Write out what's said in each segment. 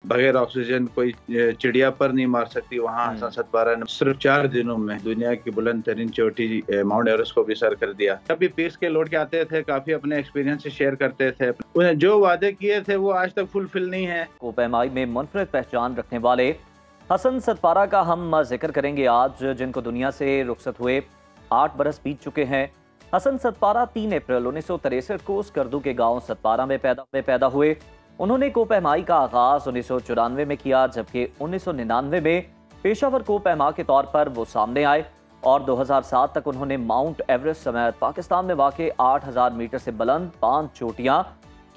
बगैर ऑक्सीजन कोई चिड़िया पर नहीं मार सकती। वहाँ हसन सतपारा ने सिर्फ 4 दिनों में दुनिया की बुलंद तरीन चोटी माउंट एवरेस्ट को भी सर कर दिया। कभी पीस के लौट के आते थे, काफी अपने एक्सपीरियंस से शेयर करते थे। उन्हें जो वादे किए थे वो आज तक फुलफिल नहीं है। कोपेमाई में मुनफरिद पहचान रखने वाले हसन सतपारा का हम जिक्र करेंगे आज, जिनको दुनिया से रुखसत हुए 8 बरस बीत चुके हैं। हसन सतपारा 3 अप्रैल 1963 को स्कर्दू के गांव सतपारा में पैदा हुए। उन्होंने कोपेमाई का आगाज 1994 में किया, जबकि 1999 में पेशावर कोपेमा के तौर पर वो सामने आए और 2007 तक उन्होंने माउंट एवरेस्ट समेत पाकिस्तान में वाक़ 8000 मीटर से बुलंद 5 चोटियां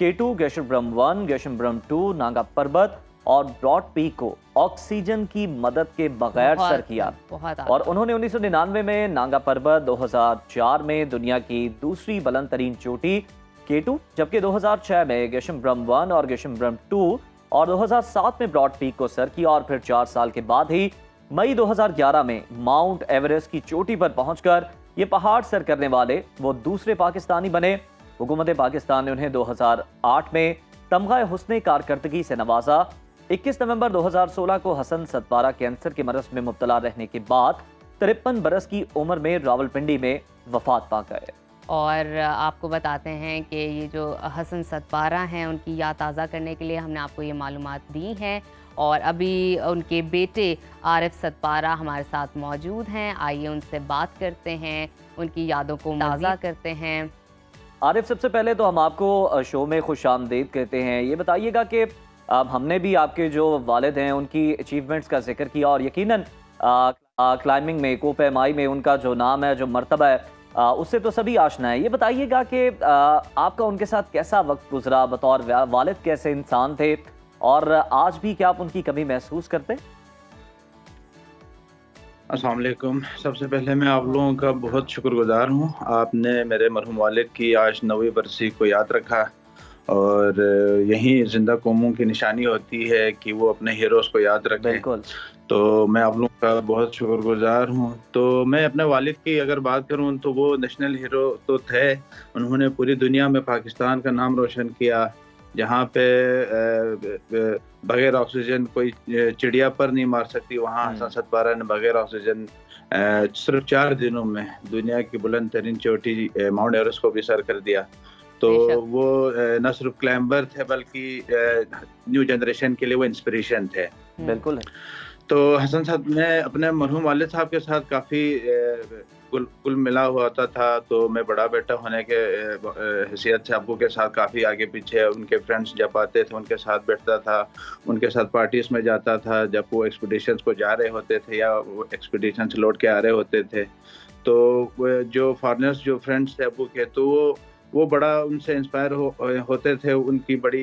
K2, गेशनब्रम 1, गेशनब्रम 2, नांगा पर्वत और ब्रॉड पीक को ऑक्सीजन की मदद के बगैर सर किया। और उन्होंने 1999 में नांगा पर्वत, 2004 में दुनिया की दूसरी बुलंद तरीन चोटी K2, जबकि 2006 में गेशनब्रम 1 और गेशनब्रम 2 और 2007 में ब्रॉड पीक को सर किया। और फिर 4 साल के बाद ही मई 2011 में माउंट एवरेस्ट की चोटी पर पहुंचकर ये पहाड़ सर करने वाले वो दूसरे पाकिस्तानी बने। हुकूमत पाकिस्तान ने उन्हें 2008 में तमगा हुस्ने कारकर्दगी से नवाजा। 21 नवंबर 2016 को हसन सतपारा कैंसर के मरज में मुब्तला रहने के बाद 53 बरस की उम्र में रावलपिंडी में वफात पा गए। और आपको बताते हैं कि ये जो हसन सतपारा हैं, उनकी याद ताज़ा करने के लिए हमने आपको ये मालूमात दी हैं। और अभी उनके बेटे आरिफ सतपारा हमारे साथ मौजूद हैं। आइए उनसे बात करते हैं, उनकी यादों को ताज़ा करते हैं। आरिफ, सबसे पहले तो हम आपको शो में खुश आमदीद कहते हैं। ये बताइएगा कि हमने भी आपके जो वालिद हैं उनकी अचीवमेंट्स का जिक्र किया और यकीनन क्लाइंबिंग में, कोपेमाई में उनका जो नाम है, जो मर्तबा है, उससे तो सभी आशना है। ये बताइएगा कि आपका उनके साथ कैसा वक्त गुजरा, बतौर वालिद कैसे इंसान थे और आज भी क्या आप उनकी कमी महसूस करते? अस्सलाम वालेकुम। सबसे पहले मैं आप लोगों का बहुत शुक्रगुजार हूँ। आपने मेरे मरहूम वालिद की आज 9वीं बरसी को याद रखा और यही जिंदा कौमों की निशानी होती है कि वो अपने हीरोज़ को याद रखें। बिल्कुल। तो मैं आप लोगों का बहुत शुक्रगुजार हूँ। तो मैं अपने वालिद की अगर बात करूँ तो वो नेशनल हीरो तो थे। उन्होंने पूरी दुनिया में पाकिस्तान का नाम रोशन किया। जहाँ पे बगैर ऑक्सीजन कोई चिड़िया पर नहीं मार सकती, वहाँ हसन सतपारा ने बगैर ऑक्सीजन सिर्फ 4 दिनों में दुनिया की बुलंद तरीन चोटी माउंट एवरेस्ट को भी सर कर दिया। तो वो न सिर्फ क्लाइंबर थे बल्कि न्यू जनरेशन के लिए वो इंस्पिरेशन थे। बिल्कुल। तो हसन साहब, मैं अपने मरहूम वालिद साहब के साथ काफ़ी कुल मिला हुआ था। तो मैं बड़ा बेटा होने के हैसियत से अब्बू के साथ काफ़ी आगे पीछे उनके फ्रेंड्स जब आते थे उनके साथ बैठता था, उनके साथ पार्टीज में जाता था जब वो एक्सपीडिशंस को जा रहे होते थे या वो एक्सपीडिशन से लौट के आ रहे होते थे। तो जो फॉरेनर्स जो फ्रेंड्स थे अब्बू के, तो वो बड़ा उनसे इंस्पायर होते थे, उनकी बड़ी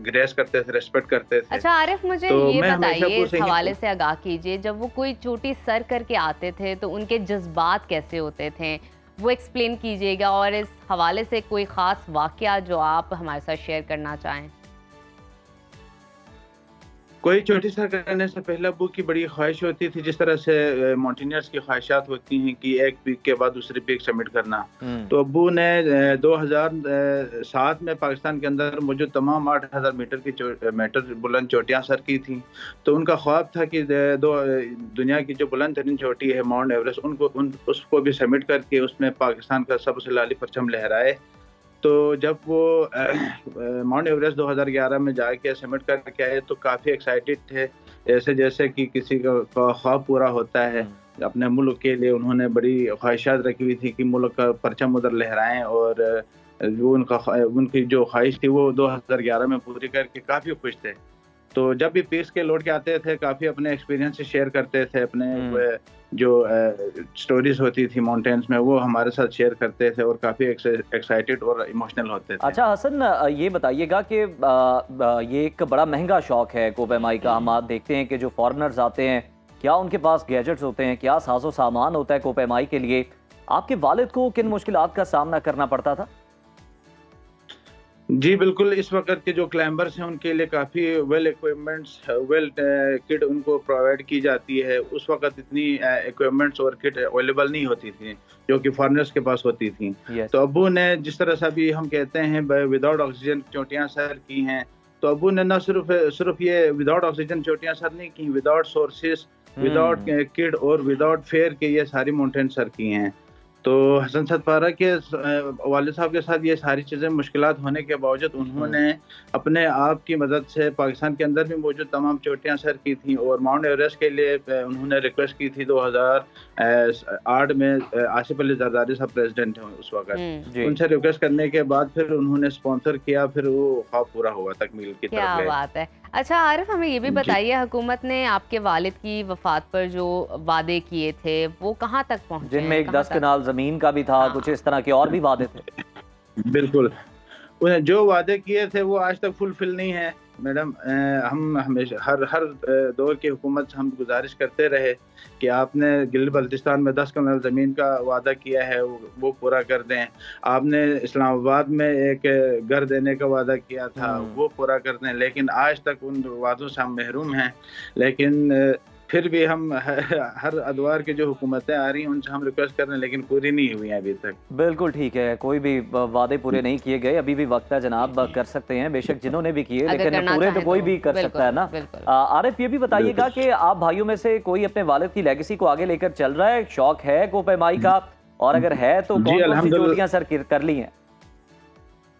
ग्रेस करते थे, रेस्पेक्ट करते थे। अच्छा आरिफ, मुझे तो ये बताइए, इस हवाले से आगाह कीजिए, जब वो कोई चोटी सर करके आते थे तो उनके जज्बात कैसे होते थे, वो एक्सप्लेन कीजिएगा। और इस हवाले से कोई ख़ास वाक़या जो आप हमारे साथ शेयर करना चाहें। कोई चोटी सर करने से पहले अब्बू की बड़ी ख्वाहिश होती थी, जिस तरह से माउंटेनियर्स की ख्वाहिशात होती हैं कि एक पीक के बाद दूसरी पीक सबमिट करना। तो अब्बू ने 2007 में पाकिस्तान के अंदर मौजूद तमाम 8000 मीटर बुलंद चोटियां सर की थी। तो उनका ख्वाब था कि दुनिया की जो बुलंद तरीन चोटी है माउंट एवरेस्ट, उसको भी सबमिट करके उसमें पाकिस्तान का सबसे लाली परचम लहराए। तो जब वो माउंट एवरेस्ट 2011 में जाके सबमिट करके आए तो काफ़ी एक्साइटेड थे, ऐसे जैसे कि किसी का ख्वाब पूरा होता है। अपने मुल्क के लिए उन्होंने बड़ी ख्वाहिशात रखी हुई थी कि मुल्क का परचम उधर लहराएं, और वो उनकी जो ख्वाहिश थी वो 2011 में पूरी करके काफ़ी खुश थे। तो जब भी पीस के लौट के आते थे काफ़ी अपने एक्सपीरियंस से शेयर करते थे, अपने जो स्टोरीज होती थी माउंटेन्स में वो हमारे साथ शेयर करते थे और काफ़ी एक्साइटेड और इमोशनल होते थे। अच्छा हसन, ये बताइएगा कि ये एक बड़ा महंगा शौक है कोपेमाई का। हम देखते हैं कि जो फॉरेनर्स आते हैं, क्या उनके पास गैजेट्स होते हैं, क्या साजो सामान होता है कोपेमाई के लिए। आपके वालिद को किन मुश्किलात का सामना करना पड़ता था? जी बिल्कुल, इस वक्त के जो क्लाइंबर्स हैं उनके लिए काफ़ी वेल इक्विपमेंट्स, वेल किट उनको प्रोवाइड की जाती है। उस वक्त इतनी इक्विपमेंट्स और किट अवेलेबल नहीं होती थी जो कि फॉरेनर्स के पास होती थी। तो अब्बू ने जिस तरह से अभी हम कहते हैं विदाउट ऑक्सीजन चोटियां सर की हैं, तो अबू ने ना सिर्फ ये विदाउट ऑक्सीजन चोटियां सर नहीं की, विदाउट सोर्सेस, विदाउट किड और विदाउट फेयर के ये सारी माउंटेन सर की हैं। तो हसन सतपारा के वालिद साहब के साथ ये सारी चीज़ें मुश्किलात होने के बावजूद उन्होंने अपने आप की मदद से पाकिस्तान के अंदर भी मौजूद तमाम चोटियां सर की थी और माउंट एवरेस्ट के लिए उन्होंने रिक्वेस्ट की थी 2008 में। आसिफ अली जरदारी साहब प्रेसिडेंट हैं उस वक्त, उनसे रिक्वेस्ट करने के बाद फिर उन्होंने स्पॉन्सर किया, फिर वो ख्वाब पूरा हुआ तकमील की तरफ। क्या बात है। अच्छा आरिफ, हमें ये भी बताइए, हुकूमत ने आपके वालिद की वफात पर जो वादे किए थे वो कहाँ तक पहुँचे? जिनमें एक 10 कनाल जमीन का भी था, कुछ इस तरह के और भी वादे थे। बिल्कुल, उन्हें जो वादे किए थे वो आज तक फुलफिल नहीं है मैडम। हम हमेशा हर दौर की हुकूमत से हम गुजारिश करते रहे कि आपने गिलगित बल्तिस्तान में 10 कनाल ज़मीन का वादा किया है वो पूरा कर दें। आपने इस्लामाबाद में एक घर देने का वादा किया था वो पूरा कर दें। लेकिन आज तक उन वादों से हम महरूम हैं। लेकिन फिर भी हम हर अदवार की जो हुकूमतें आ रही हैं उनसे हम रिक्वेस्ट कर रहे हैं, लेकिन पूरी नहीं हुई हैं अभी तक। बिल्कुल ठीक है, कोई भी वादे पूरे नहीं किए गए, अभी भी वक्त है जनाब, कर सकते हैं बेशक जिन्होंने भी किए, लेकिन पूरे तो कोई भी कर सकता है ना। आरिफ ये भी बताइएगा कि आप भाइयों में से कोई अपने वालिद की लेगेसी को आगे लेकर चल रहा है, शौक है कोपेमाई का, और अगर है तो कौन सी चोटियां सर कर ली हैं?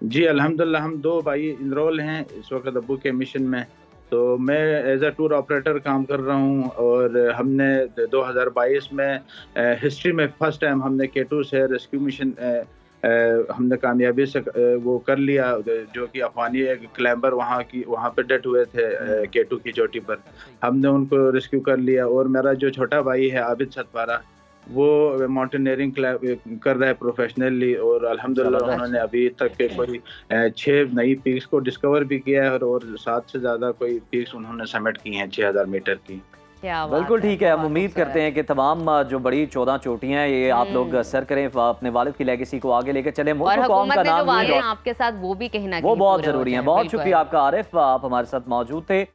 जी अल्हम्दुलिल्लाह, हम 2 भाई इनरोल हैं इस वक्त अब्बू के मिशन में। तो मैं एज अ टूर ऑपरेटर काम कर रहा हूँ और हमने 2022 में हिस्ट्री में फर्स्ट टाइम हमने K2 से रेस्क्यू मिशन हमने कामयाबी से वो कर लिया, जो कि अफगानी एक क्लाइंबर वहाँ पे डेथ हुए थे K2 की चोटी पर, हमने उनको रेस्क्यू कर लिया। और मेरा जो छोटा भाई है आबिद सतपारा, वो माउंटेनियरिंग कर रहा है प्रोफेशनली, और अल्हम्दुलिल्लाह उन्होंने अभी तक के कोई 6 नई पीक्स को डिस्कवर भी किया है और 7 से ज़्यादा कोई पीक्स उन्होंने समिट की हैं 6000 मीटर की। बिल्कुल ठीक है, हम उम्मीद करते हैं कि तमाम जो बड़ी 14 चोटियां हैं ये आप लोग सर करें, अपने वालिद की लेगेसी को आगे लेकर चले। और हुकूमत ने जो वादे आपके साथ वो भी कहीं ना कहीं वो बहुत जरूरी है। बहुत शुक्रिया आपका आरिफ, आप हमारे साथ मौजूद थे।